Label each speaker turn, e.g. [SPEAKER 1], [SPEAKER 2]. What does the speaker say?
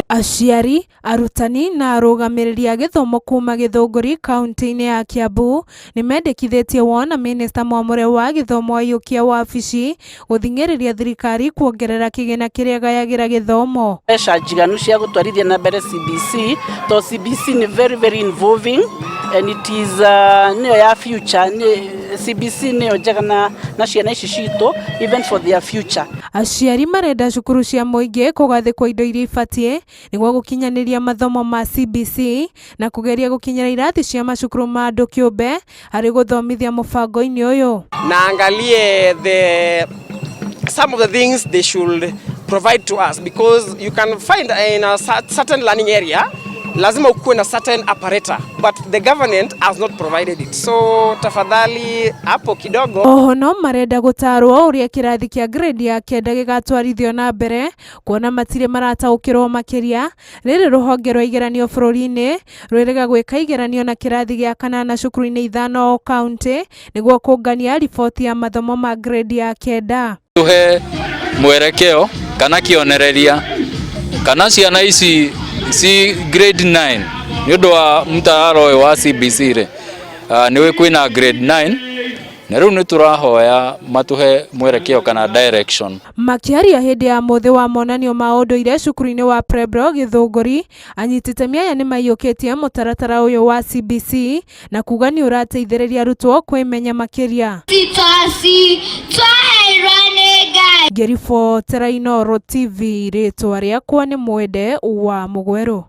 [SPEAKER 1] Aciari, arutani na arũgamĩrĩri a gĩthomo kuma Gĩthũngũri kaunti-inĩ ya Kiambu nĩmendekithĩtie wona Minista Mwamũre wa gĩthomo aiyũkia wabici gũthing'ĩrĩria thirikari kuongerera kĩgĩna kĩrĩa gayagĩra gĩthomo.
[SPEAKER 2] Mbeca njiganu cia gũtwarithia na mbere CBC, to CBC ni very involving and it is nĩyo ya future. CBC nĩyo njega na ciana ici citũ even for their future.
[SPEAKER 1] Aciari marenda cukuru cia mũingĩ kũgathĩkwo indo iria ibatiĩ nĩguo gũkinyanĩria mathomo ma CBC na kũgeria gũkinyĩra irathi cia macukuru ma andũ kĩũmbe harĩ gũthomithia mũbango-inĩ ũyũ.
[SPEAKER 3] Na angalie some of the things they should provide to us, because you can find in a certain learning area lazima ukuwe na certain apparatus, but the government has not provided it. So tafadhali hapo kidogo.
[SPEAKER 1] Oho no marenda gũtarwo ũrĩa kĩrathi kĩa grade ya 9 gĩgatwarithio na mbere, kuona matirĩ marataũkĩrwo makĩria rĩrĩ rũhonge rwa igeranio bũrũri-inĩ rwĩrĩga gwĩka igeranio na kĩrathi gĩa 8 cukuru-inĩ 5 o kaunti nĩguo kũngania riboti ya mathomo ma grade ya 9.
[SPEAKER 4] Tuhe mwerekeo kana kĩonereria kana ciana ici si grade 9 nĩ ũndũ wa mtaara ũyũ wa CBC rĩ nĩ kwĩna grade 9 na rĩu nĩ tũrahoya matuhe mwerekeo kana direction.
[SPEAKER 1] Makĩaria hĩndĩ ya mũthĩ wa monanio ma ũndũire cukuru-inĩ wa Prebro Gĩthũngũri, anyiti itemi aya nĩ maiyũkĩtie mũtaratara ũyũ wa CBC na kuga nĩ ũrateithĩrĩria arutwo kwĩmenya makĩria. Ngĩribotera Inooro TV, rĩtwa rĩakwa nĩ Mwende wa Mũgweru.